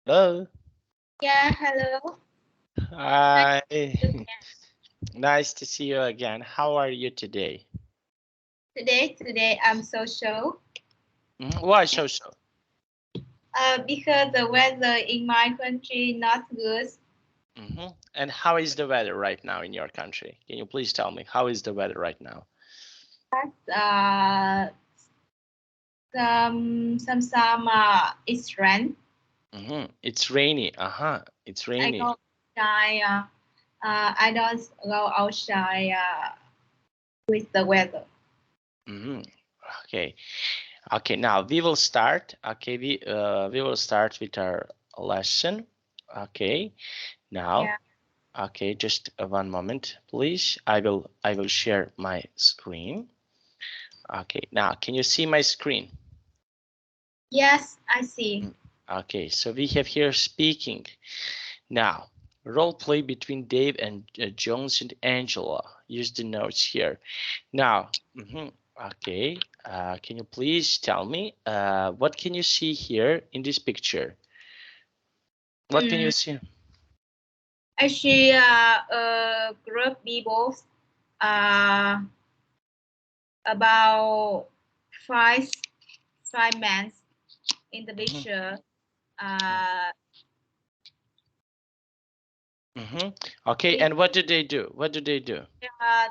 Hello. Yeah, hello. Nice Hi. to meet you Nice to see you again. How are you today? today I'm social. Why so? Because the weather in my country not good. And how is the weather right now in your country? Can you please tell me how is the weather right now? Uh, some it's rain. It's rainy. It's I rainy. go outside. I don't go outside with the weather. hmm Okay. Okay. Now we will start. Okay. We will start with our lesson. Okay. Now. Yeah. Okay. Just one moment, please. I will share my screen. Okay, now can you see my screen? Yes, I see. Okay, so we have here speaking. Now, role play between Dave and Jones and Angela. Use the notes here. Now, okay, can you please tell me what can you see here in this picture? What can you Mm, see? I see a group people uh, about five men in the Mhm, picture. Uh, mhm. Okay, we and what do they do? What do they do?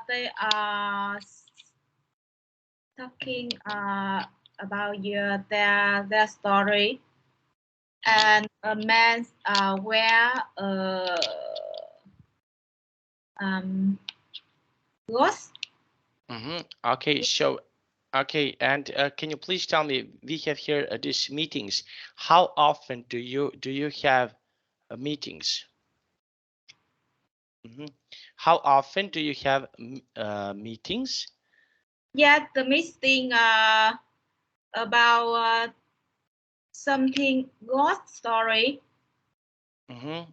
they are talking about their story, and a man wear um ghost. Okay, so okay, and can you please tell me? We have here these meetings. How often do you have meetings? Mhm. How often do you have meetings? Yeah, the meeting about something ghost story. Mhm.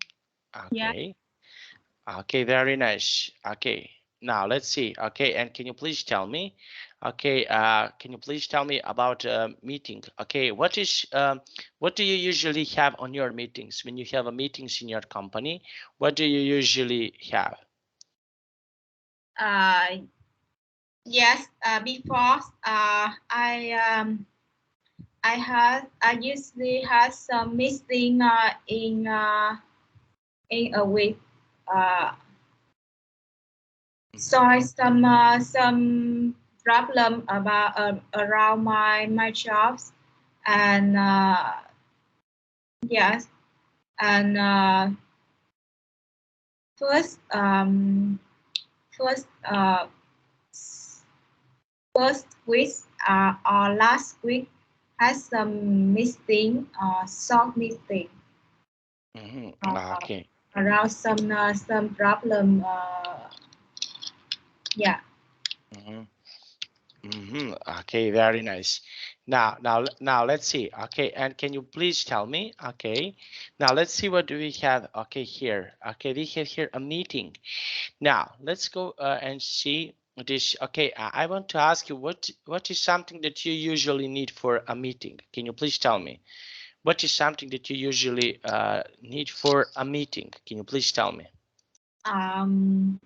Yeah. Okay. Okay, very nice. Okay. Now let's see. Okay, and can you please tell me? Okay, can you please tell me about meeting? Okay, what do you usually have on your meetings when you have a meetings in your company? What do you usually have? Uh, yes. Before I usually had some meeting in a week. Uh, solve some problem about around my jobs, and yes, and first first first week or last week has some meeting short meeting uh, Okay. around some problem yeah. hmm Okay, very nice. Now let's see. Okay, and can you please tell me? Okay, now let's see what do we have. Okay, here. Okay, we have here a meeting. Now let's go and see this. Okay, I want to ask you what is something that you usually need for a meeting? Can you please tell me what is something that you usually need for a meeting? Can you please tell me? um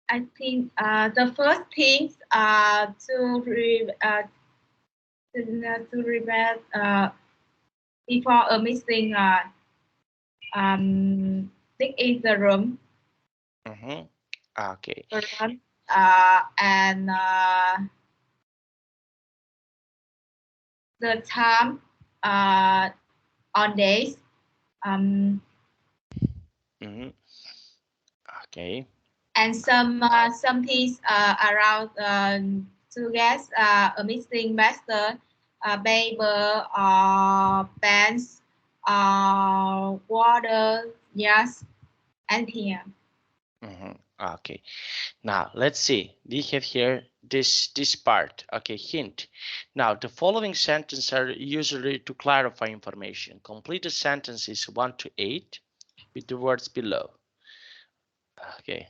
I think the first thing to prepare before a meeting take in the room Mm-hmm. Okay. run and the time uh, on days um, Mm-hmm. Okay. and some things around to get a missing master paper or pens water, yes, and here. Mm-hmm. Okay. Now let's see. We have here this part. Okay, hint. Now the following sentences are usually to clarify information. Complete the sentences 1 to 8 with the words below. Okay.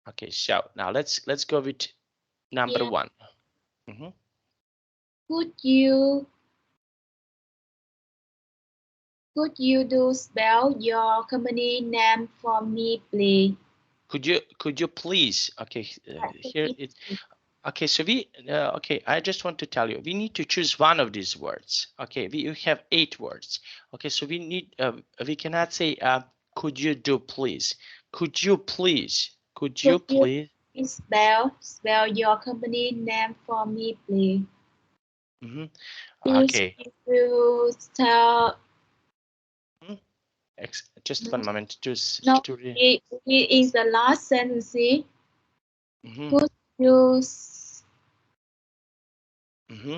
Okay. So now let's go with number Yeah. 1. Mm-hmm. Could you Could you do spell your company name for me, please? Could you please? Okay, Could here you it. Okay, so we okay. I just want to tell you, we need to choose one of these words. Okay, we have 8 words. Okay, so we need we cannot say could you do please? Could you please? Could you could you please? please spell your company name for me, please? Mm-hmm. Please Okay. you tell Mhm. Just one moment no to read. it is the last sentence. Mm-hmm. Could you Mm-hmm.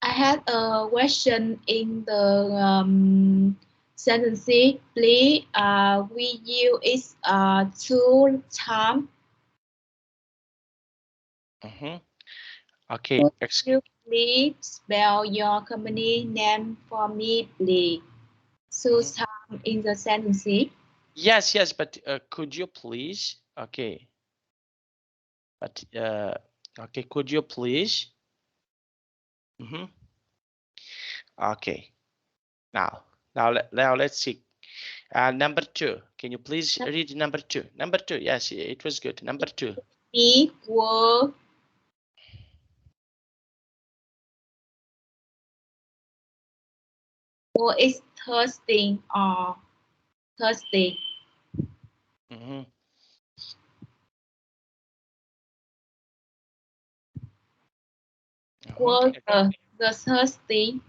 I had a question in the sentence. Please, we use it two times. Mm-hmm. Okay. Could you please spell your company name for me, please? Two Mhm. times in the sentence. Yes, yes, but could you please? Okay, but okay, could you please? Mm-hmm. Okay. Now let's see. Number 2. Can you please read number 2? Number 2. Yes, it was good. Number 2. We were or it's Thursday or Thursday. Mm-hmm. Mm-hmm. Was the Thursday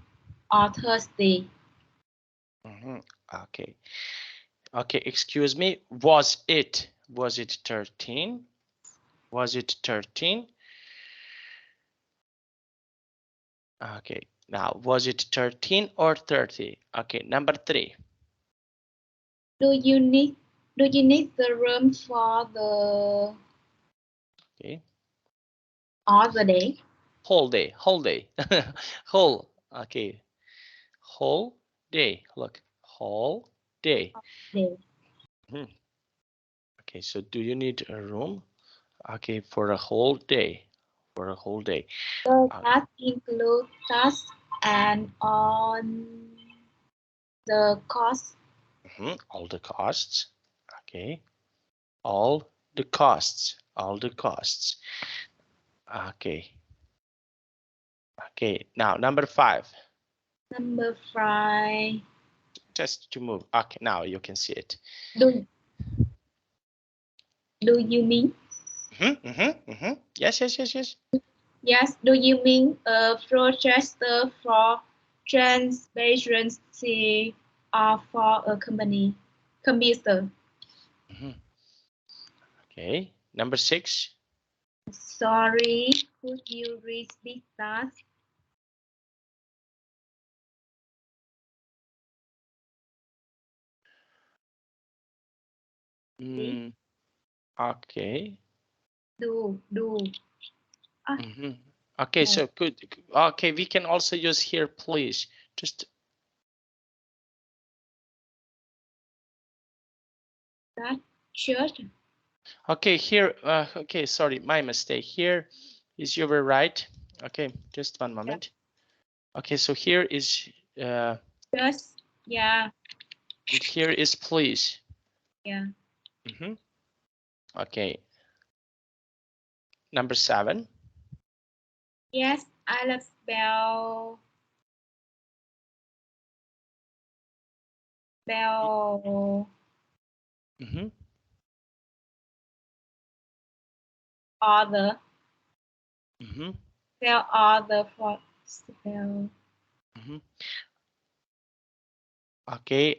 or Thursday? Mm-hmm. Okay. Okay. Excuse me. Was it 13? Was it 13? Okay. Now, was it 13 or 30? Okay. Number 3. Do you need the room for the Okay. other day? Whole day. Whole day. Whole. Okay. Whole day. Look. Whole day. Day. Hmm. Okay. So, do you need a room? Okay, for a whole day. For a whole day. Does Uh, that include tax and on the cost? all the costs. Okay. All the costs. All the costs. Okay. Okay. Now, number 5. Number five. Just to move. Okay. Now you can see it. Do you mean? Yes, yes, yes, yes. Yes. Do you mean a projector for transparency or for a company computer? Mhm. Okay. Number 6. Sorry, could you repeat that? Mm, okay. Do. Ah, Okay, no, so good. Okay, we can also use here, please. Just that church. okay here. Okay, sorry, my mistake. Here is you were right. Okay, just one Yeah. moment. Okay, so here is Just yeah, and here is please. yeah. Okay, number 7. Yes, I love spell other Mm-hmm. spell other for spell. Mm-hmm. Okay,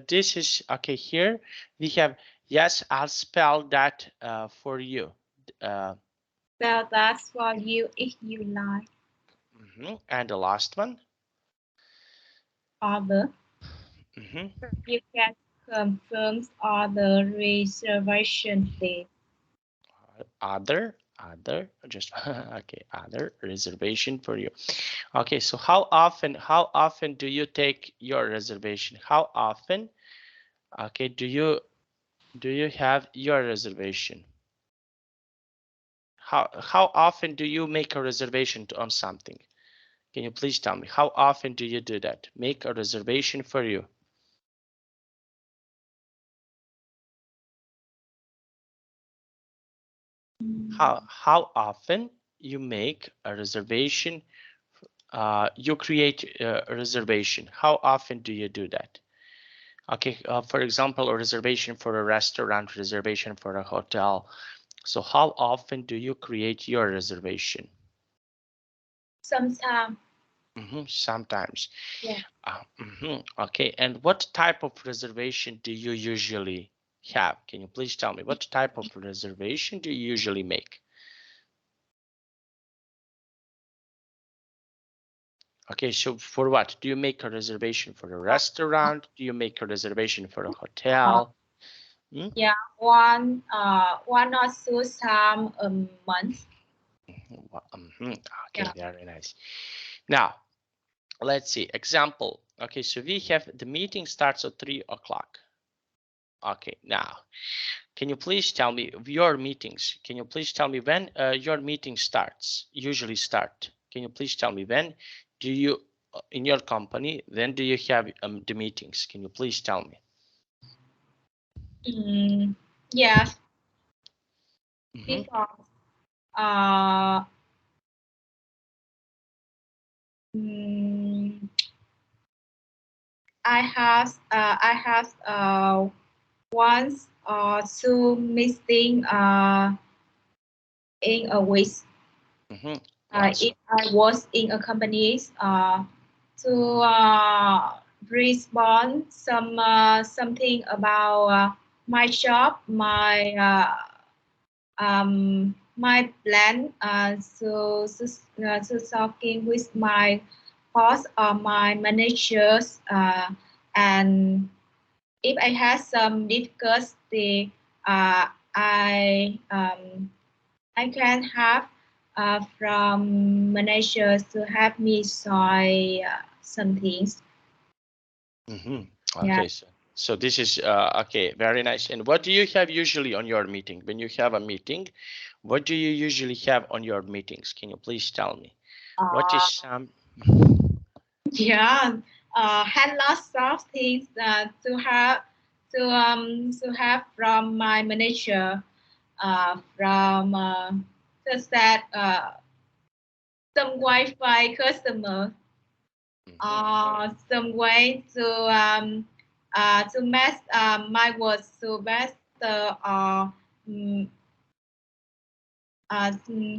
this is okay. Here we have yes. I'll spell that for you. Uh, Spell that for you if you like. And the last one. Other. Mm-hmm. You can confirm other reservation date. Other, just okay. Other reservation for you. Okay, so how often do you take your reservation? How often? Okay, do you have your reservation? How often do you make a reservation on something? Can you please tell me how often do you do that? Make a reservation for you. How often you make a reservation? You create a reservation. How often do you do that? Okay, for example, a reservation for a restaurant, reservation for a hotel. So how often do you create your reservation? Sometimes. Sometimes. Yeah. Okay, and what type of reservation do you usually have? Can you please tell me what type of reservation do you usually make? Okay, so for what? Do you make a reservation for a restaurant? Do you make a reservation for a Uh, hotel? Hmm? yeah, one or two time a month. Okay, Yeah. very nice. Now, let's see. Example. Okay, so we have the meeting starts at 3 o'clock. Okay, now, can you please tell me your meetings? Can you please tell me when your meeting starts? Usually start. Can you please tell me when do you in your company? When do you have the meetings? Can you please tell me? Yes, Mm-hmm. because uh, mm, I have once or two meeting in a week. Mm-hmm. If Awesome. I was in a company to respond something about my job, my plan, so talking with my boss or my managers, and if I have some difficulty, I I can have from managers to help me solve some things. Mm-hmm. Yeah. Okay, so this is okay, very nice. And what do you have usually on your meeting? When you have a meeting, what do you usually have on your meetings? Can you please tell me? What is Uh, some? yeah. Had lots of things to have from my manager. From just that some Wi-Fi customer. Mhm. Some way to match my words to better um,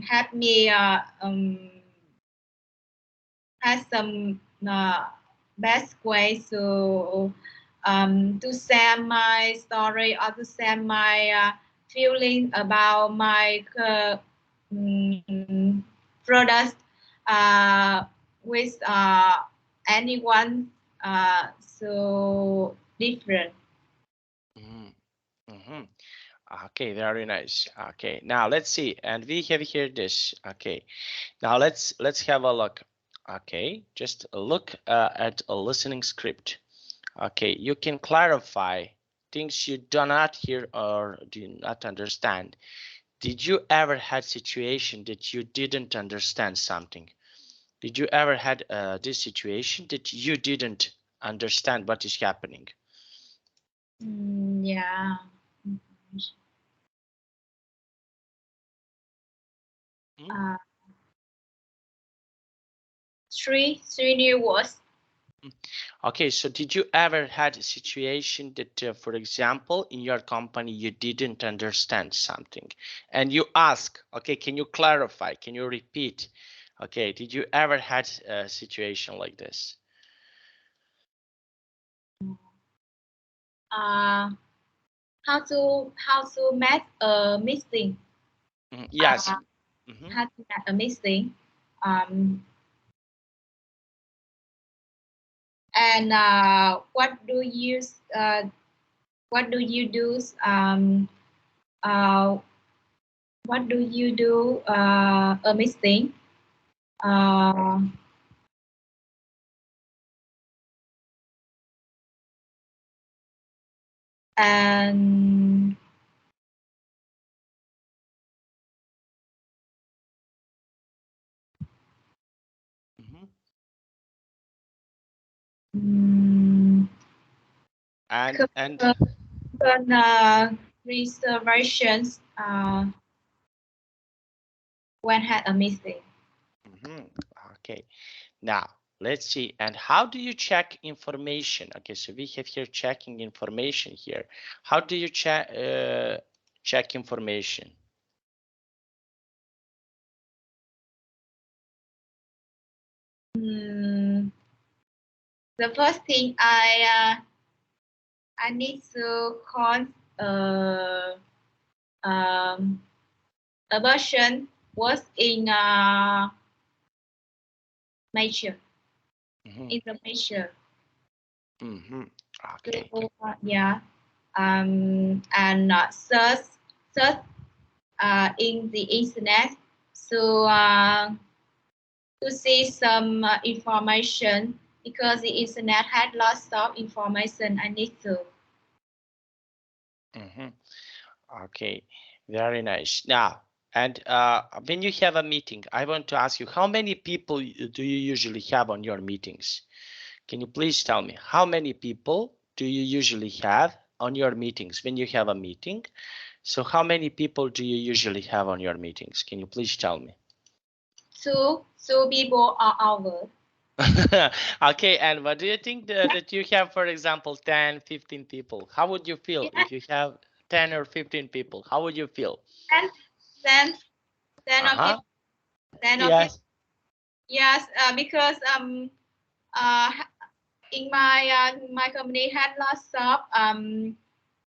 help me has some best ways to share my story or to share my feeling about my products uh, with anyone so different. Mhm. Mhm. Okay, very nice. Okay, now let's see, and we have here this. Okay, now let's have a look. Okay, just look at a listening script. Okay, you can clarify things you do not hear or do not understand. Did you ever had situation that you didn't understand something? Did you ever had this situation that you didn't understand what is happening? Yeah. Hmm? Uh, three new words. Okay, so did you ever had a situation that, for example, in your company you didn't understand something and you ask, okay, can you clarify? Can you repeat? Okay, did you ever had a situation like this? Uh, how to make a meeting. Yes. Uh, Mhm. how to make a meeting. Um, and what do you do? Uh, what do you do a meeting? Uh, and and reservations when had a mistake. Okay. Now let's see. And how do you check information? Okay, so we have here checking information here. How do you check information? The first thing I need to call a version was in major in the major. Okay. So, yeah, and search in the internet. So to see some information because the internet had lots of information I need to. Okay, very nice. Now, and when you have a meeting, I want to ask you, how many people do you usually have on your meetings? Can you please tell me how many people do you usually have on your meetings when you have a meeting? So how many people do you usually have on your meetings? Can you please tell me? Two people are our. Okay, and what do you think that you have, for example, 10, 15 people? How would you feel Yeah, if you have 10 or 15 people? How would you feel? and then of Uh-huh. people, then of people. Yes. Yes, because in my company had lots of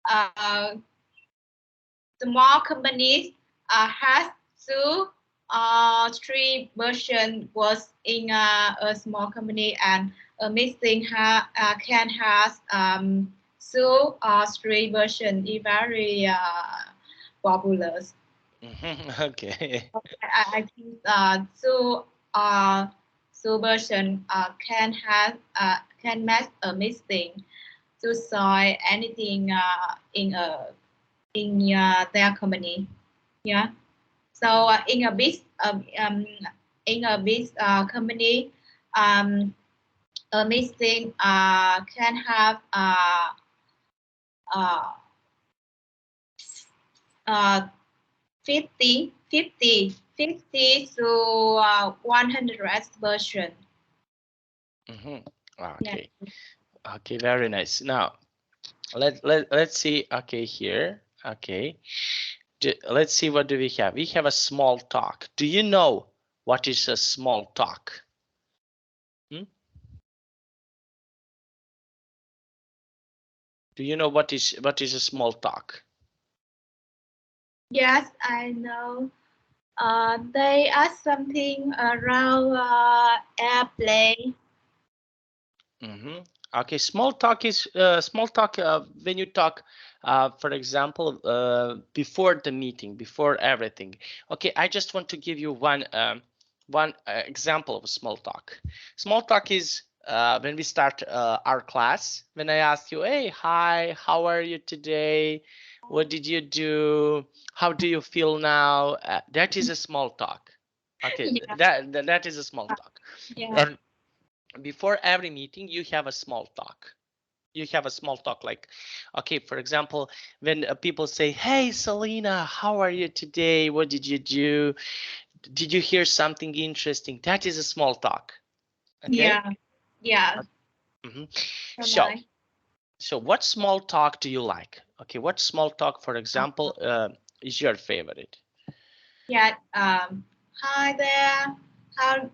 uh, small companies has two three version was in a small company and a missing can has two three version is very popular. Okay. I think two version can match a missing to solve anything in their company. Yeah. So in a big company, a missing can have uh, uh, 50 to 100 version. Yeah. Okay. Okay, very nice. Now, let's see. Okay, here. Okay. Let's see what do we have. We have a small talk. Do you know what is a small talk? Hmm? Do you know what is a small talk? Yes, I know. They ask something around airplane. Okay, small talk is small talk when you talk, for example, before the meeting, before everything. Okay, I just want to give you one example of a small talk. Small talk is when we start our class. When I ask you, hey, hi, how are you today? What did you do? How do you feel now? That is a small talk. Okay, Yeah, that is a small talk. yeah, And before every meeting you have a small talk. You have a small talk like, okay, for example, when people say, hey Selena, how are you today, what did you do, did you hear something interesting, that is a small talk. Okay. yeah, yeah. Mhm. So so nice. so what small talk do you like? Okay, what small talk, for example, is your favorite? Yeah. Hi there. How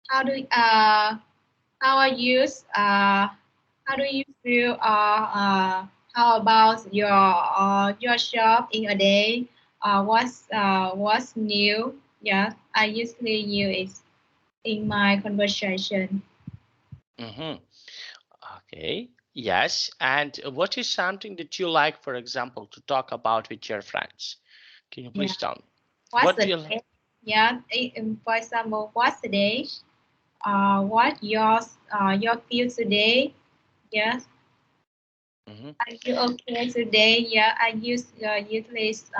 how do how are you? How do you feel? How about your job in a day? What's new? Yeah, I usually use it in my conversation. Mm-hmm. Okay. Yes. And what is something that you like, for example, to talk about with your friends? Can you Yeah. please tell me? What's What do the you like? day? Yeah. For example, what's the day? What your feel today? Yes. Mhm. Are you okay today? Yeah. I utilize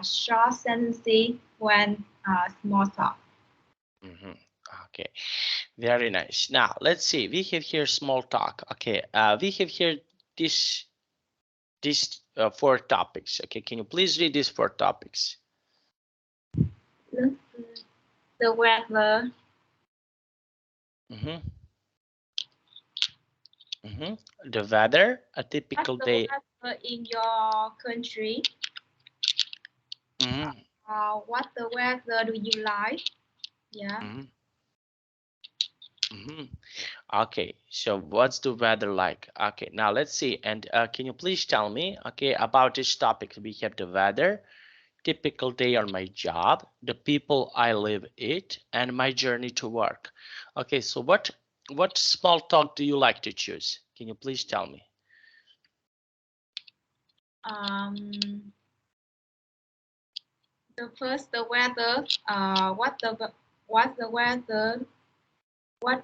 short sentences when small talk. Mhm. Okay, very nice. Now let's see. We have here small talk. Okay, we have here this four topics. Okay, can you please read these four topics? The weather. Mm-hmm. Mm-hmm. The weather, a typical What's the day. weather in your country? Mm-hmm. What the weather do you like? Yeah. Mm-hmm. Mm-hmm. Okay, so what's the weather like? Okay, now let's see. And can you please tell me, okay, about this topic? We have the weather, typical day on my job, the people I live it, and my journey to work. Okay, so what small talk do you like to choose? Can you please tell me? The first, the weather. What's the weather? What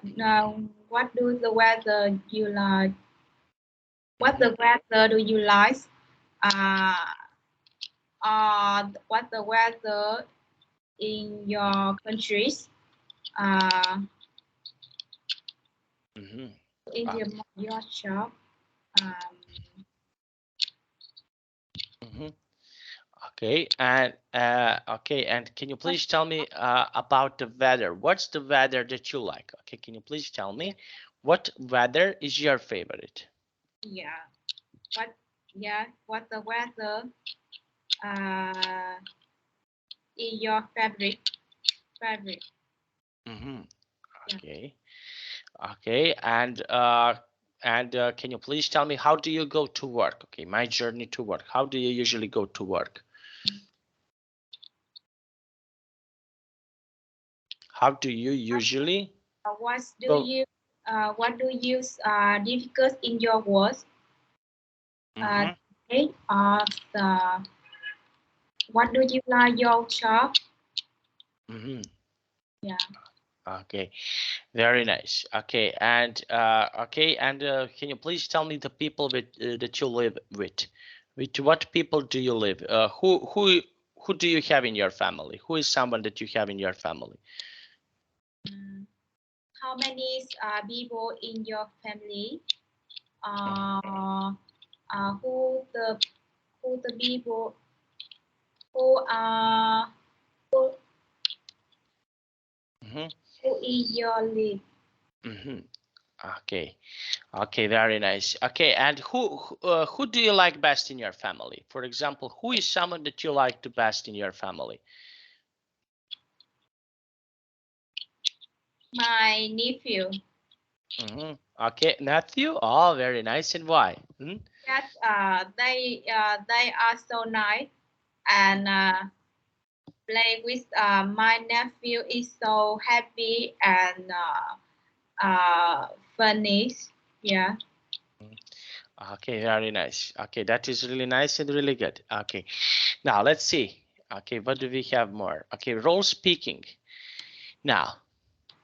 do the weather you like? What the weather do you like? Uh, what the weather in your countries? Uh, Mm-hmm. in your shop. Um, Mm-hmm. Okay, and can you please tell me about the weather? What's the weather that you like? Okay, can you please tell me what weather is your favorite? yeah. What? Yeah. What the weather? Uh, in your favorite? Favorite. Mm-hmm. Yeah. Okay, okay, and can you please tell me how do you go to work? Okay, my journey to work. How do you usually go to work? How do you usually What do go? you? What do you difficult in your work? Uh, Mm-hmm. okay. What do you like your job? Mm-hmm. Yeah. Okay, very nice. Okay, and can you please tell me the people with that you live with? With what people do you live? Who do you have in your family? Who is someone that you have in your family? Mm. How many people in your family? Mm-hmm. Uh, uh, who the who the people who who, Mm-hmm. who is your live? Mm-hmm. Okay. Okay, very nice. Okay, and who do you like best in your family? For example, who is someone that you like the best in your family? My nephew. Mm-hmm. Okay, Matthew. Oh, very nice. And why? Mm-hmm. That they are so nice and play with my nephew is so happy and funny. Yeah. Okay, very nice. Okay, that is really nice and really good. Okay, now let's see. Okay, what do we have more? Okay, role speaking. Now,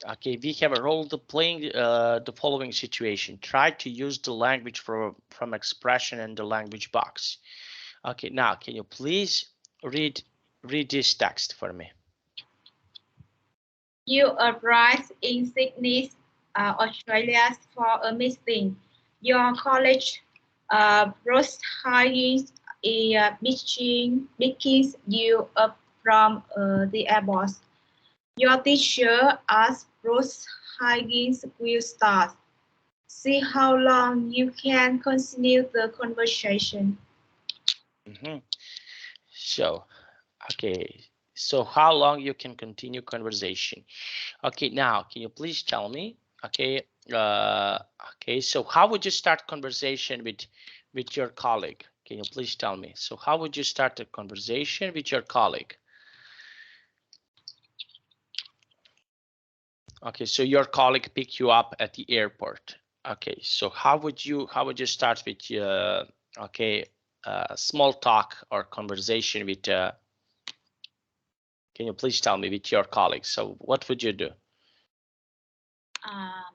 okay, we have a role playing the following situation. Try to use the language from expression in the language box. Okay, now can you please read read this text for me? You arrived in Sydney, Australia for a meeting. Your college Bruce Higgins is picking you up from the airport. Your teacher asked Bruce Higgins will start. See how long you can continue the conversation. Mm-hmm. So, okay, so how long you can continue conversation? Okay, now can you please tell me? Okay, uh, okay. So how would you start conversation with your colleague? Can you please tell me? So how would you start a conversation with your colleague? Okay, so your colleague pick you up at the airport. Okay, so how would you start with okay small talk or conversation with can you please tell me with your colleagues? So what would you do? Um,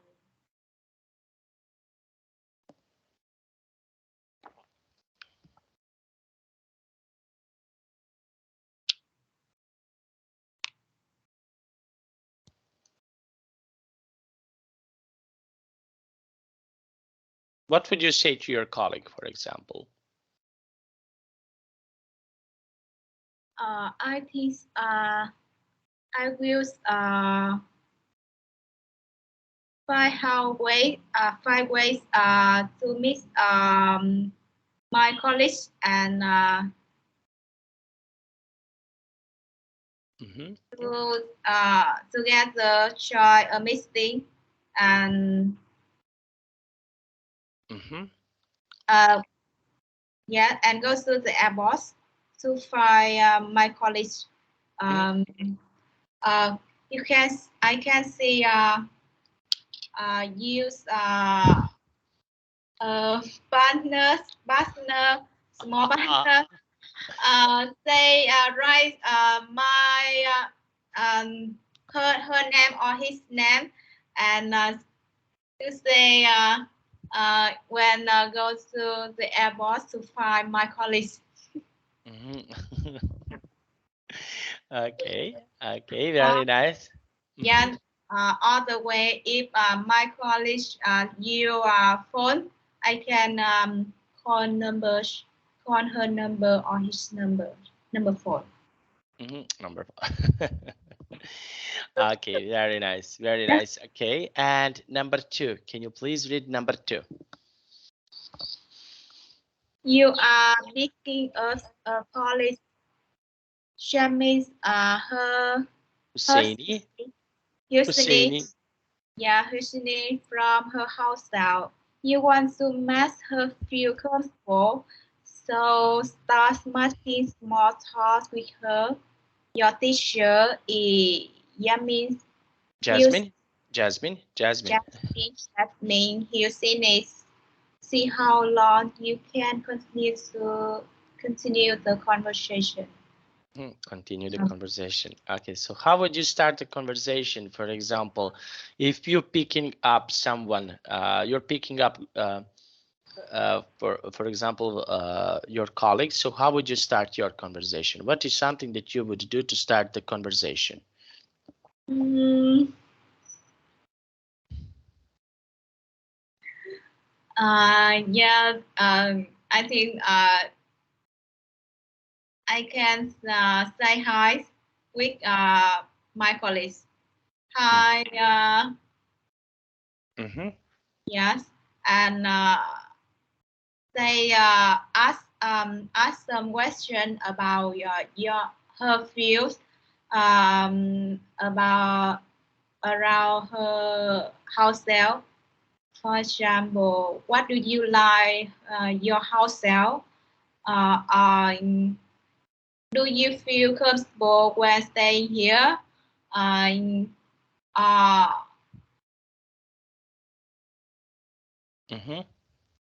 What would you say to your colleague, for example? I think I will find ways to meet my colleagues and to together try a meeting and yeah, and go to the airport to find my colleagues. Um, uh, I can see use partner, small partner. Say write my her name or his name, and to say when go to the airport to find my colleagues. Okay, okay, very nice. Yeah, other way, if my college your phone, I can call numbers, call her number or his number phone. Number four. Okay, very nice, very nice. Okay, and number 2, can you please read number 2? You are making us a college. She means her Husseini. Hussein, Husseini. yeah, Hussein from her house out. You want to make her feel comfortable, so start making small talk with her. Your teacher is Yamin Hussein. Jasmine. Jasmine. Jasmine. Jasmine Hussein is see how long you can continue the conversation. Continue the conversation. Okay, so how would you start the conversation? For example, if you're picking up someone, you're picking up, for example, your colleague. So how would you start your conversation? What is something that you would do to start the conversation? Mm, yeah, I think I can say hi with my colleagues. Hi, yes, and they ask some question about her fields, about around her herself. For example, what do you like your herself? Do you feel comfortable when staying here? Uh, uh,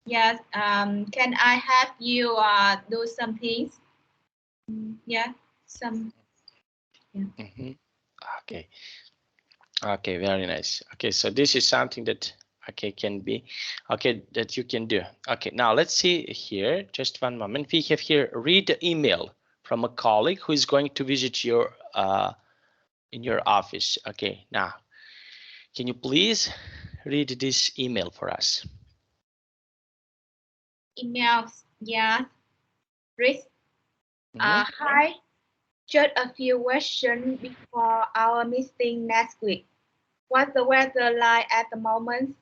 yes. Can I help you do some things? Yeah. Some. Yeah. Okay. Okay, very nice. Okay, so this is something that can be that you can do. Okay, now let's see here. Just one moment. We have here read the email from a colleague who is going to visit your in your office. Okay, now can you please read this email for us? Emails. Yes. Risk. Hi. Just a few questions before our meeting next week. What's the weather like at the moment?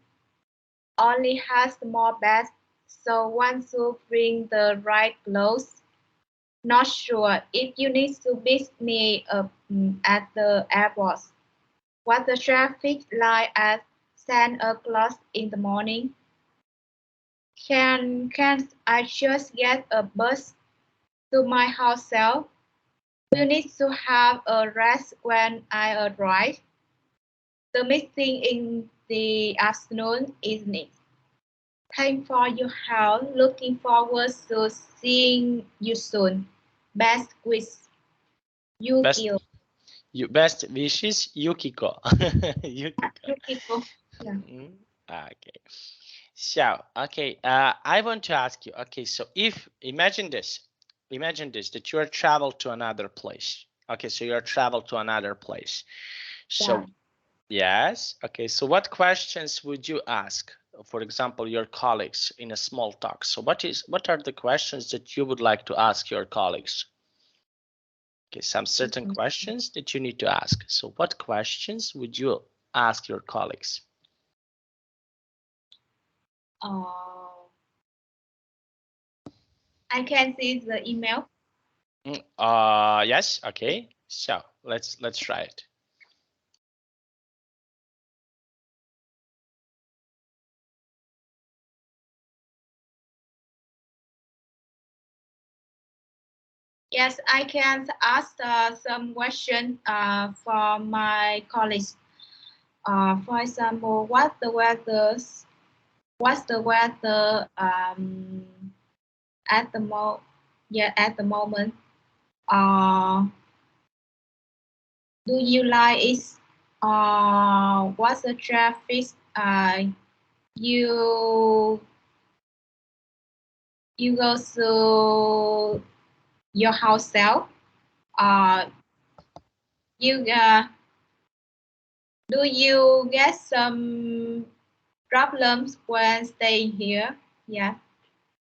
Only has small bags, so one should bring the right clothes. Not sure if you need to pick me up at the airport. What's the traffic like at 10 o'clock in the morning? Can I just get a bus to my hotel? You need to have a rest when I arrive. The meeting in the afternoon, isn't it? Thanks for your help. Looking forward to seeing you soon. Best wishes, Yukio. Best wishes, Yukiko. Yukiko. Yukiko. Yeah. Okay. So, okay, I want to ask you, okay, so if, imagine this, that you are travel to another place. Okay, so you're travel to another place. So, Yeah. yes, okay, so what questions would you ask for example, your colleagues in a small talk. So what are the questions that you would like to ask your colleagues? Okay, some certain questions that you need to ask. So what questions would you ask your colleagues? I can see the email. Yes. Okay. So let's try it. Yes, I can ask some questions from my colleagues. For example, what's the weather at the at the moment? Uh, do you like it? What's the traffic? You you go to your house self. Uh, you do you get some problems when staying here? Yeah,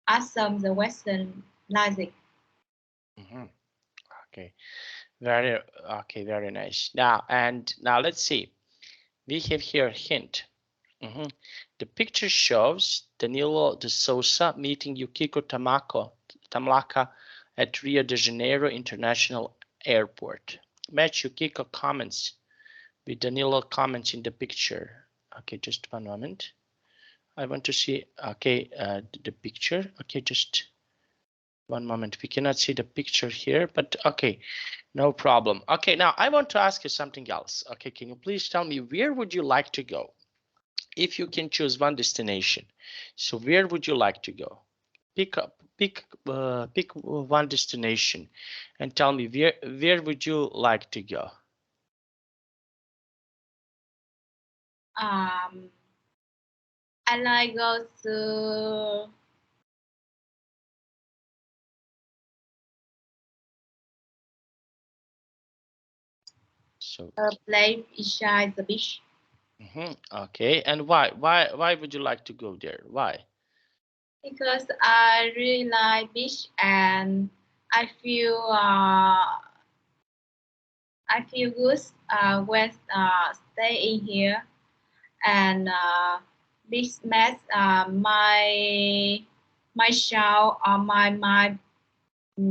ask some the Western logic. Okay. Very okay. Very nice. Now let's see. We have here a hint. The picture shows Danilo de Souza meeting Yukiko Tamlaka at Rio de Janeiro International Airport. Match Yukiko comments with Danilo comments in the picture. Okay, just one moment. I want to see, okay, the picture. Okay, just one moment. We cannot see the picture here, but okay, no problem. Okay, now I want to ask you something else. Okay, can you please tell me where would you like to go? If you can choose one destination, so where would you like to go? Pick one destination and tell me where would you like to go? I like go to So a place beside the beach. okay, and why would you like to go there? Why? Because I really like beach and I feel I feel good when staying here and this makes my show or my mind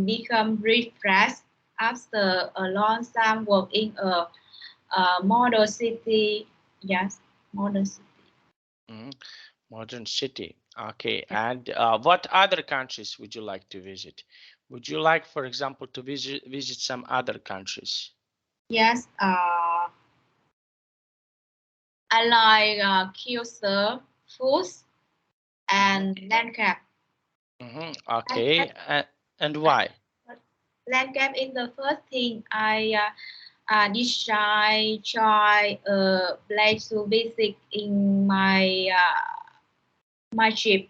become refreshed after a long time work in a model city. Yes, model city. Mhm. Modern city. Okay, and what other countries would you like to visit? Would you like, for example, to visit some other countries? Yes, I like cuisine, foods, and landscape. Okay, Landscape, and why? landscape is the first thing I decide try a place to visit in my trip.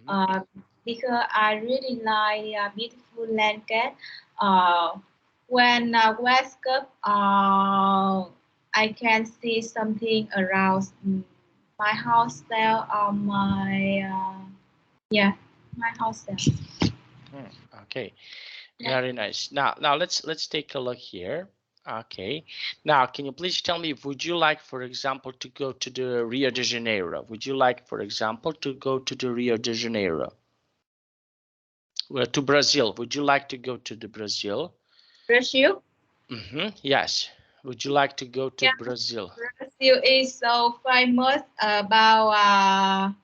Uh, because I really like beautiful landscape. Uh, when West Coast, I can see something around my house there or my yeah my house there. Okay, Yeah. very nice. Now let's take a look here. Okay, now can you please tell me, would you like, for example, to go to the Rio de Janeiro? Would you like, for example, to go to the Rio de Janeiro? Well, to Brazil. Would you like to go to the Brazil? Brazil. Yes. Would you like to go to Yeah, Brazil? Brazil is so famous about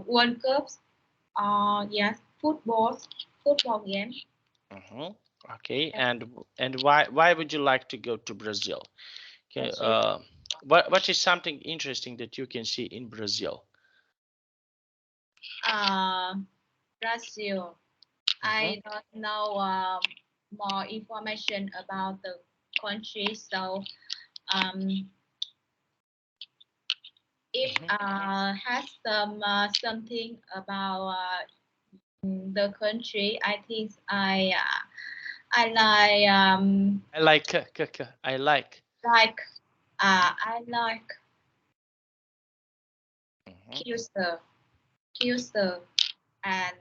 World Cups. Yes, football game. Okay, Yeah. and why would you like to go to Brazil? Okay, Brazil. what is something interesting that you can see in Brazil? Uh, Brazil. Mhm, I don't know more information about the country, so um, if mhm. has something about the country, I think I I like I like. like I like Q-stir, and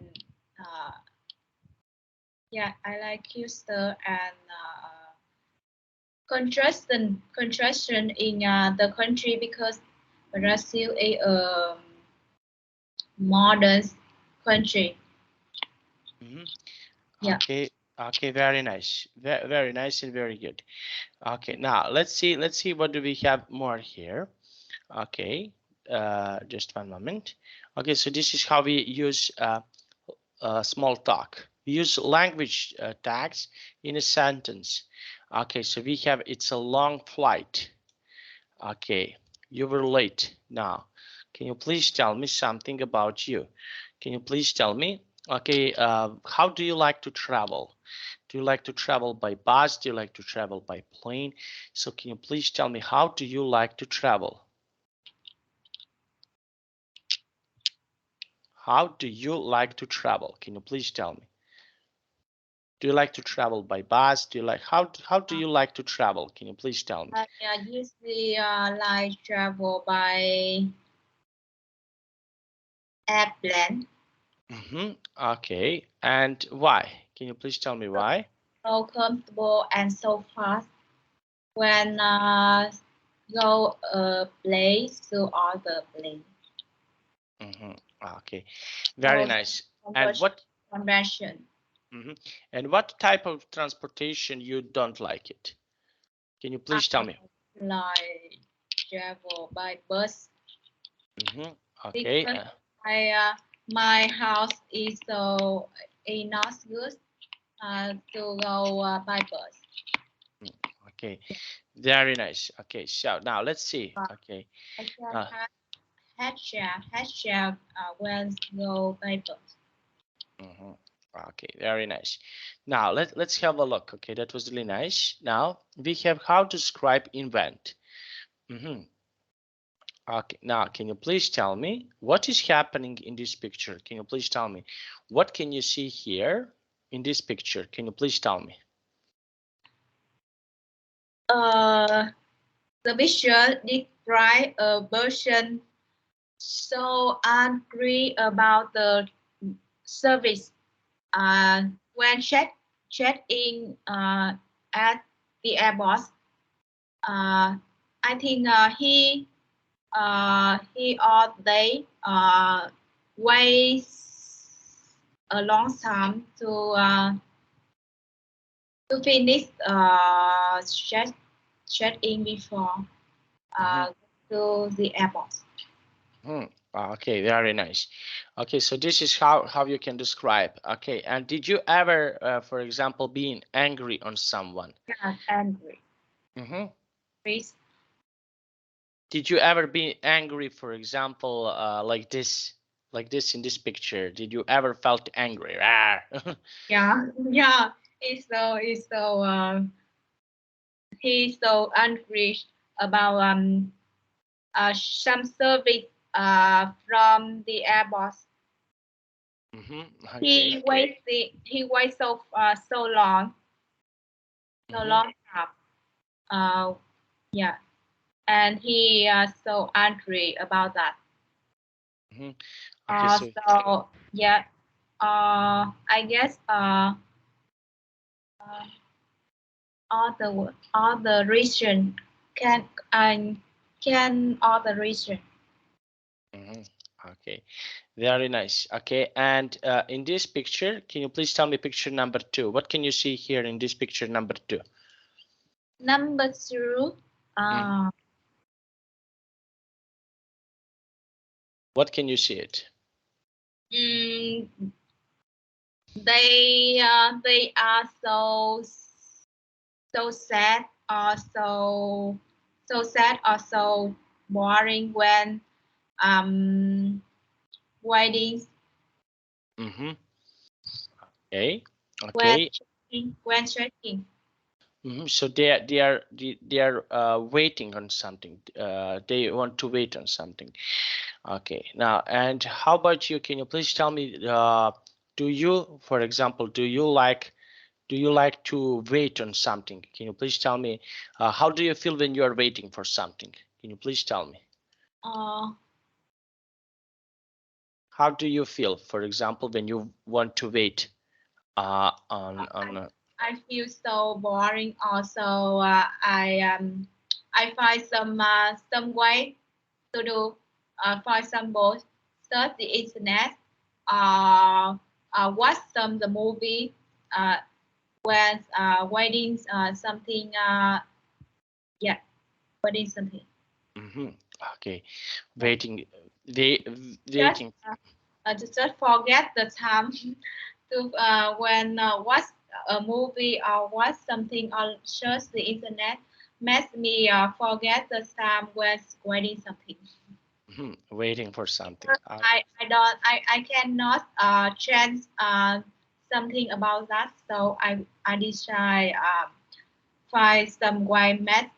yeah, I like Q-stir and construction in the country because Brazil is a modern country. Yeah. Okay. Okay. Very nice. Very nice and very good. Okay. Now let's see what do we have more here. Okay. Just one moment. Okay. So this is how we use small talk. We use language tags in a sentence. Okay. So we have it's a long flight. Okay. You were late. Now, can you please tell me something about you? Can you please tell me? Okay. How do you like to travel? Do you like to travel by bus? Do you like to travel by plane? So can you please tell me how do you like to travel? How do you like to travel? Can you please tell me? Do you like to travel by bus? Do you like how do you like to travel? Can you please tell me? I usually like travel by airplane. Okay. And why? Can you please tell me why? So comfortable and so fast. When go a place to other place. Okay. Very So nice. And conversion. what Conversion. and what type of transportation you don't like it? Can you I please tell me? like travel by bus Okay. because my house is so not good to go by bus. Okay. Very nice. Okay. So now let's see. But Okay. I can Uh, have head share when go by bus. Okay. Very nice. Now let's have a look. Okay. That was really nice. Now we have how to describe invent. Okay. Now can you please tell me what is happening in this picture? Can you please tell me what can you see here in this picture? Can you please tell me? The visual describe a person so angry about the service when check in at the airport. I think he or they wait a long time to finish check in before uh, to the airport. Okay, very nice. Okay, so this is how you can describe. Okay, and did you ever, for example, being angry on someone? Yeah, angry. Please. Did you ever be angry, for example, like this in this picture? Did you ever felt angry? Rawr. Yeah. He's so angry about some service from the airport. Okay. He waits so long, so long time. Uh, yeah, and he so angry about that. Okay, so So yeah, I guess all the region can all the region. okay, very nice. Okay, and in this picture, can you please tell me picture number 2? What can you see here in this picture number 2? Number 2, what can you see it? They are so sad or so boring when waiting Okay. when Okay. checking. So they are waiting on something. They want to wait on something. Okay. Now, and how about you? Can you please tell me? Do you, for example, do you like to wait on something? Can you please tell me? How do you feel when you are waiting for something? Can you please tell me? Uh, How do you feel, for example, when you want to wait on I feel so boring. Also, I find some way to do. For example, search the internet. Watch the movie. When waiting something. Yeah, waiting something. Okay, Yeah. waiting, they Just waiting. just forget the time to when watch a movie or watch something or search the internet makes me forget the time when waiting something. Waiting for something. I cannot change something about that, so I decide find some way make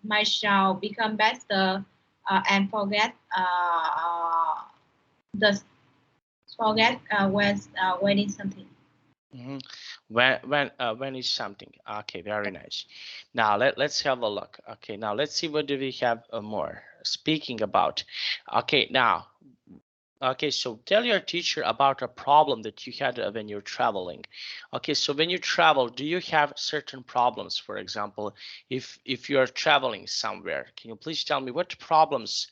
my show become better and the forget when waiting something. Mhm. When is something? Okay, very nice. Now let's have a look. Okay, now let's see what do we have more. Speaking about. Okay, now. Okay, so tell your teacher about a problem that you had when you're traveling. Okay, so when you travel, do you have certain problems? For example, if you are traveling somewhere, can you please tell me what problems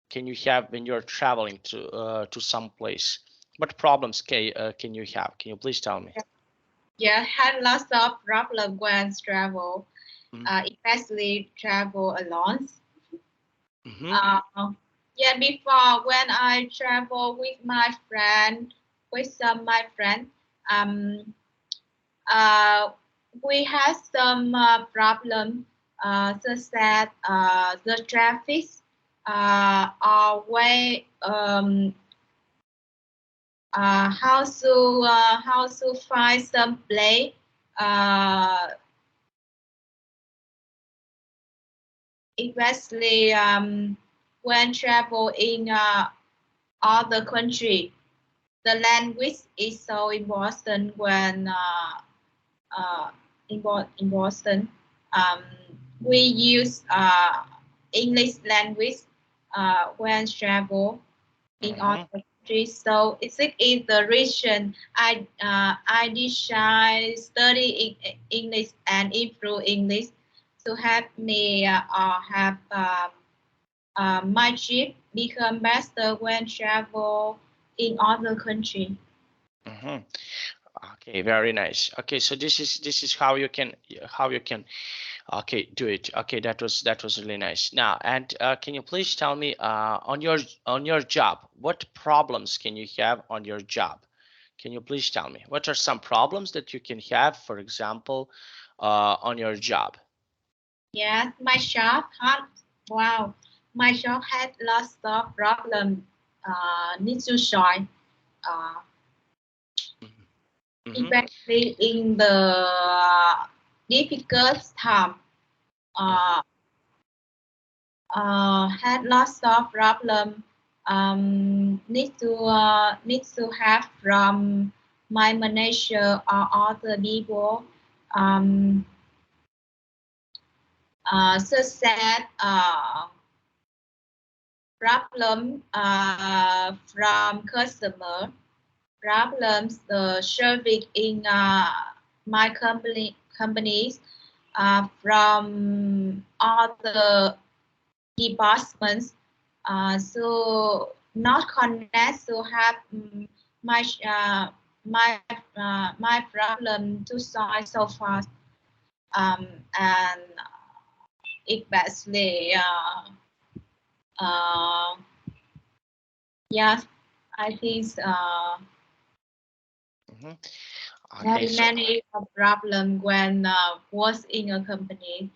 can you have when you're traveling to some place? What problems can you have? Can you please tell me? Yeah, had lots of problem when travel, Mm especially travel alone. -hmm. Uh, yeah, before when I travel with my friend, with some my friend, um, uh, we had some problem, such that the traffic are way how to find some place uh, especially when travel in other country. The language is so important when uh, important. Um, we use English language when travel in other -hmm. countries. So it's in the region I decide study English and improve English to help me have my trip become better when travel in other country. -hmm. Okay, very nice. Okay, so this is how you can okay do it. Okay, that was really nice. Now, and can you please tell me on your job, what problems can you have on your job? Can you please tell me what are some problems that you can have, for example, on your job? Yes, my shop had wow, my shop had lots of problem. Need to solve. Uh, Mm-hmm. especially in the difficult time. Mm-hmm. Uh, had lots of problem. Need to have from my manager or other people. Um, such that problem from customer problems the service in my companies from other departments so not connect to have my my problem to solve so fast and it basically uh, yes I think Mm-hmm. Okay, many so many problem when was in a company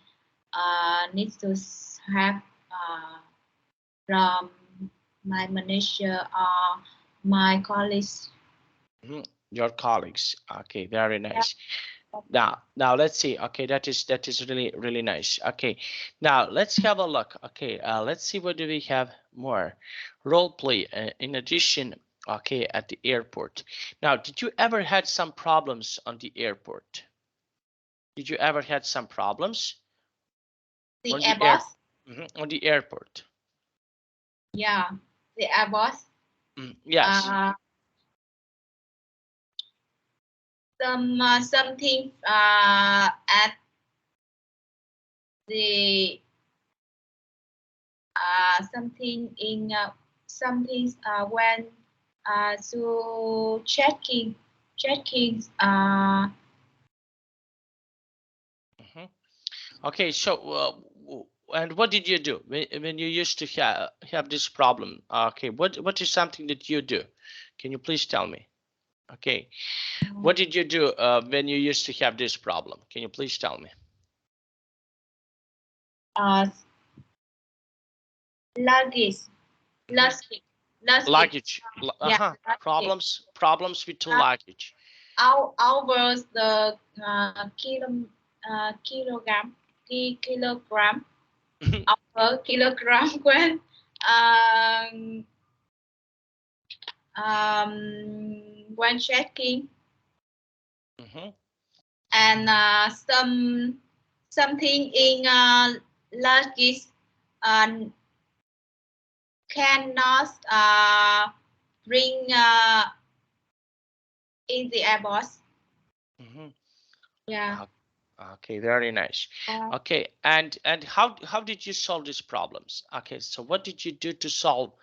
needs to have from my manager or my colleagues. mhm, your colleagues. Okay, very Yeah. nice. Now let's see. Okay, that is really nice. Okay, now let's have a look. Okay, let's see what do we have more. Role play. In addition, okay, at the airport. Now, did you ever had some problems on the airport? Did you ever had some problems The on the air Airbus. on the airport? Yeah. the airboss. Yes. Something at the something in something when to checking Okay, so and what did you do when you used to have this problem? Okay, what is something that you do? Can you please tell me? Okay, what did you do when you used to have this problem? Can you please tell me? uh, luggage luggage luggage Luggage. yeah luggage Problems with the uh, luggage. over the kilogram kilogram over kilogram um, when checking and something in luggage uh, cannot bring in the airport. Yeah. Okay, very nice. Okay, and how did you solve these problems? Okay, so what did you do to solve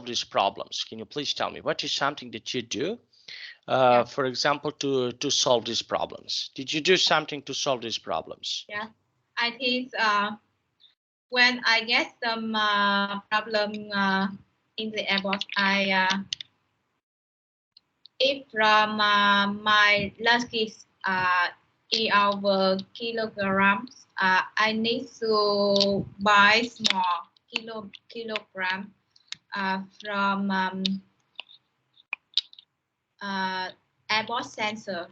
these problems? Can you please tell me what is something that you do, Yeah. for example, to solve these problems? Did you do something to solve these problems? Yeah. I think when I get some problem in the airport, if from my luggage in our kilograms, I need to buy small kilogram from airport sensor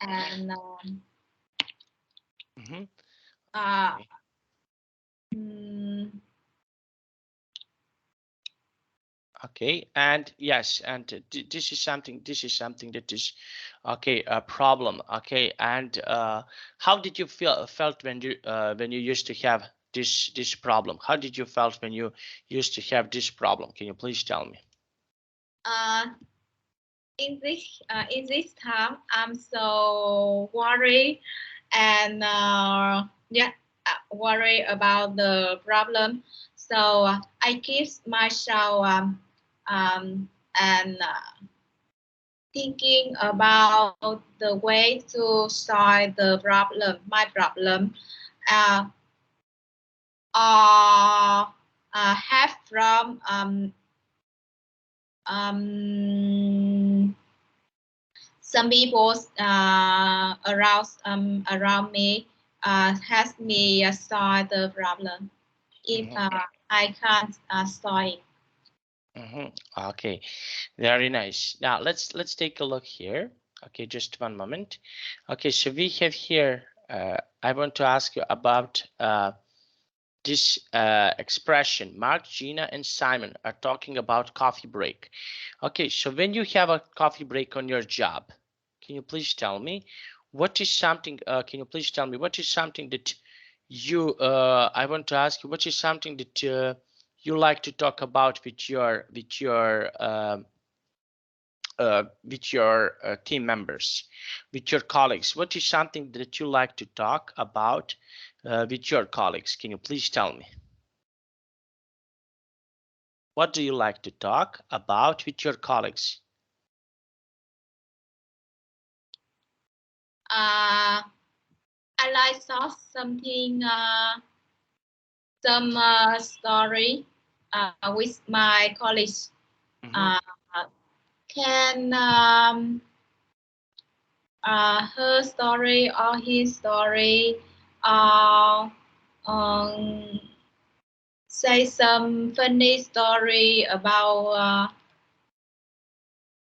and uh, Okay. mm, Okay, and yes, and this is something that is okay a problem. Okay, and how did you felt when you used to have this problem? How did you felt when you used to have this problem? Can you please tell me? uh, in this time, I'm so worried and yeah, worry about the problem. So I keep myself and thinking about the way to solve the problem, my problem, uh, or have from some people around me has me solve the problem if I can't solve it. Okay, very nice. Now let's take a look here. Okay, just one moment. Okay, so we have here. I want to ask you about this expression. Mark, Gina, and Simon are talking about coffee break. Okay, so when you have a coffee break on your job, can you please tell me what is something? Can you please tell me what is something that you? I want to ask you what is something that you like to talk about with your team members, with your colleagues. What is something that you like to talk about with your colleagues? Can you please tell me? What do you like to talk about with your colleagues? I like saw something some story with my colleagues. Uh, can her story or his story uh, um, say some funny story about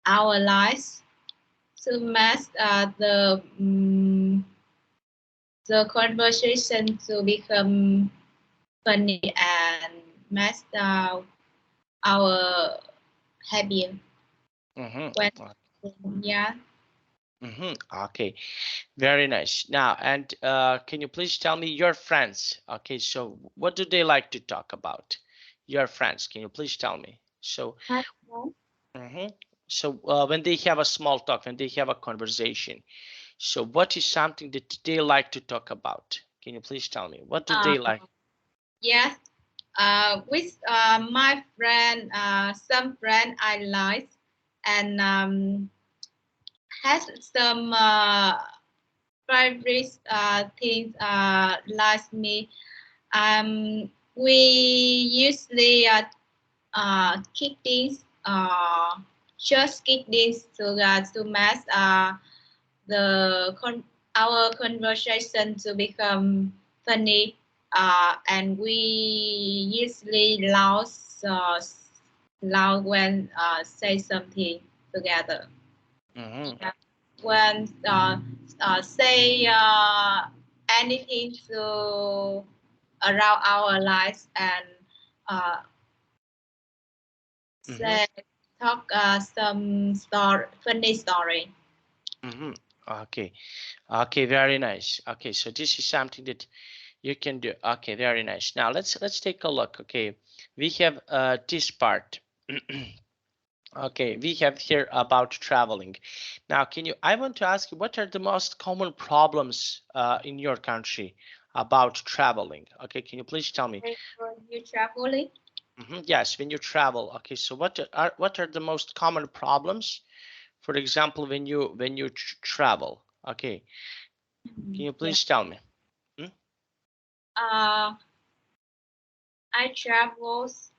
our lives to make the conversation to become funny and make our happier when yeah. Okay, very nice. Now, and can you please tell me your friends? Okay, so what do they like to talk about? Your friends, can you please tell me? So, My friend. mhm. So when they have a small talk, when they have a conversation, so what is something that they like to talk about? Can you please tell me? What do Uh, they like? yes. With my friend, some friend I like, and has some favorite things like me. We usually kick things, just kick things to match the our conversation to become funny, and we usually loud when say something together. Mm-hmm. Yeah. When say anything to around our lives, and uh, Mm-hmm. say talk some funny story. Mm-hmm. Okay. Okay, very nice. Okay, so this is something that you can do. Okay, very nice. Now let's take a look. Okay, we have this part. Okay, we have here about traveling. Now, I want to ask you, what are the most common problems in your country about traveling? Okay, can you please tell me? For you traveling. Yes, when you travel. Okay, so what are the most common problems? For example, when you travel. Okay, can you Yeah. please tell me? Hmm? Uh, I travels.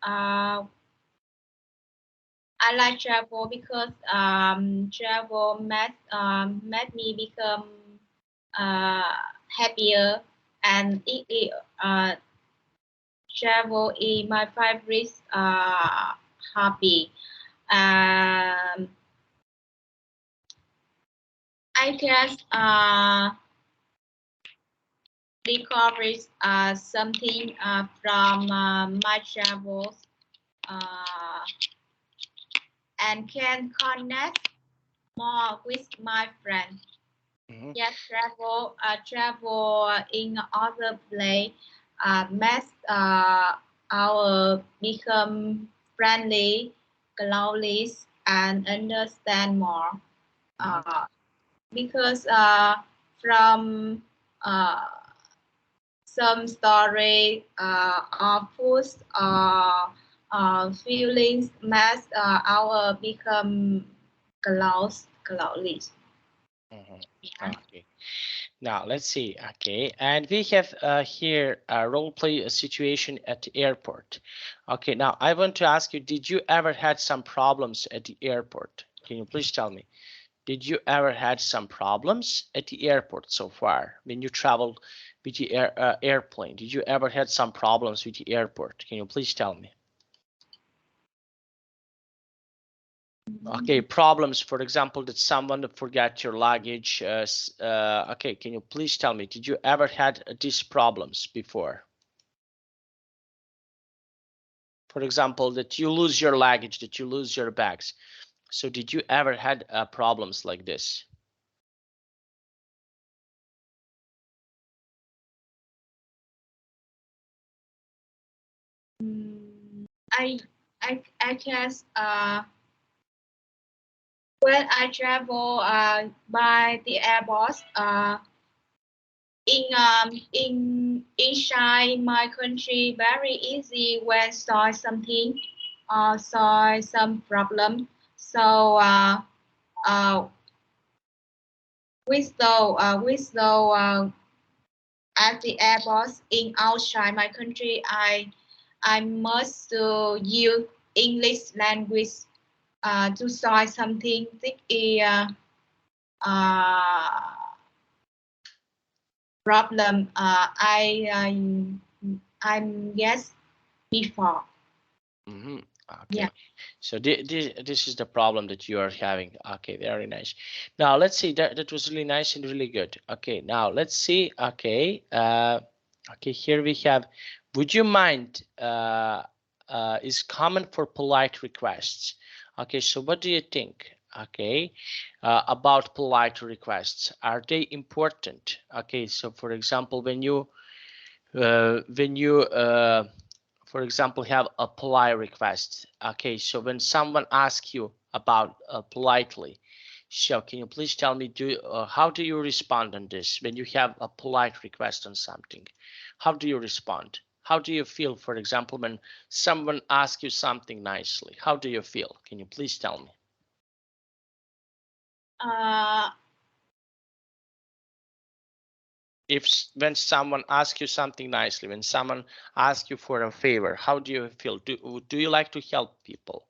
I like travel because travel made me become uh, happier, and travel is my favorite hobby. Um, I can discover something from my travels, uh, and can connect more with my friends. Hmm. Yes, travel in other place makes our become friendly, close, and understand more. Hmm. Uh, because from uh, some story or foods or feelings makes our become close. Hmm. Yeah. Okay. Now let's see. Okay, and we have here a role play a situation at the airport. Okay, now I want to ask you, did you ever had some problems at the airport? Can you please tell me? Did you ever had some problems at the airport so far when you traveled with the airplane? Did you ever had some problems with the airport? Can you please tell me? Okay, problems, for example, that someone forgot your luggage. Okay, can you please tell me, did you ever had these problems before? For example, that you lose your luggage, that you lose your bags. So did you ever had problems like this? I I guess when I travel by the airbus in inside my country very easy when saw something saw some problem. So uh with though at the airbus in outside my country, I must use English language to solve something. This is uh, problem I'm guess before. Hmm. Yeah. Okay, so this is the problem that you are having. Okay, very nice. Now let's see, that was really nice and really good. Okay, now let's see. Okay, okay, here we have, would you mind is common for polite requests. Okay, so what do you think? Okay, about polite requests, are they important? Okay, so for example, when you For example, have a polite request. Okay, so when someone asks you about politely, so can you please tell me, how do you respond on this when you have a polite request on something? How do you respond? How do you feel, for example, when someone asks you something nicely? How do you feel? Can you please tell me? Uh, If when someone asks you something nicely, when someone asks you for a favor, how do you feel? Do you like to help people?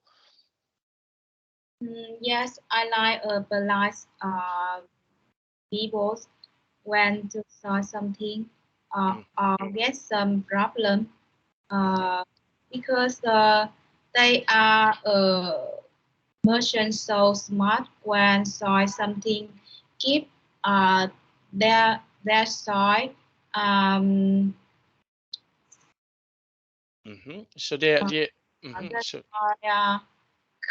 yes, I like polite people when to solve something Mm, or get some problem mhm, uh, because they are merchants so smart when solve something keep uh, their soil um, So they, uh, mhm, their so soil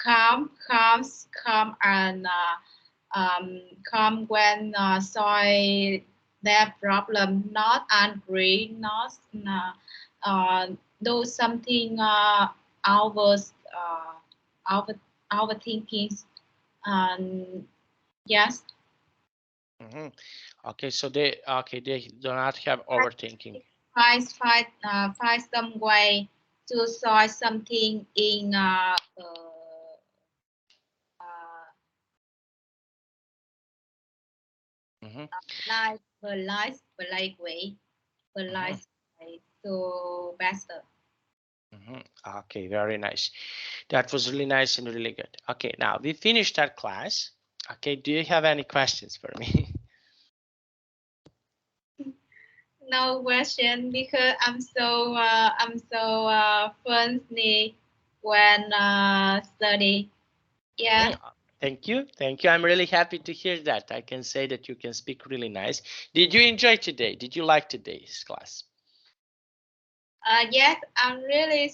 calm and calm when solve their problem, not angry, not uh, do something uh, over overthinking. And yes, mhm. Okay, so they do not have overthinking. find some way to solve something in uh, Mhm, polite way, mhm, polite way to better. mhm. Okay, very nice. That was really nice and really good. Okay, now we finished our class. Okay, do you have any questions for me? No question because I'm so funny when study. Yeah. Mhm. Thank you. Thank you. I'm really happy to hear that. I can say that you can speak really nice. Did you enjoy today? Did you like today's class? Yes, I'm really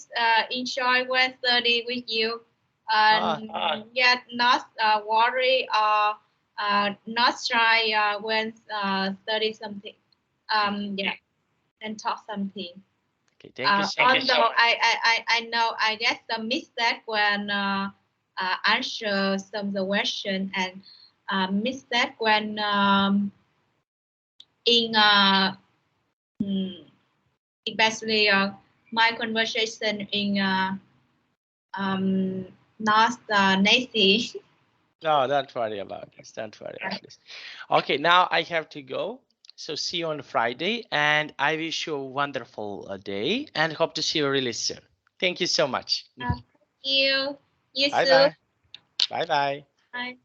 enjoy when study with you. Ah, Yet not worry or not shy when study something. mhm. Yeah, and talk something. Okay, thank you so much. Although I know I get some mistake when answer some the question and mistake when in mm, especially my conversation in not native. No, don't worry about this. Don't worry about this. Okay, now I have to go. So see you on Friday, and I wish you a wonderful day and hope to see you really soon. Thank you so much. Thank you. You Bye too. bye. Bye bye. Bye.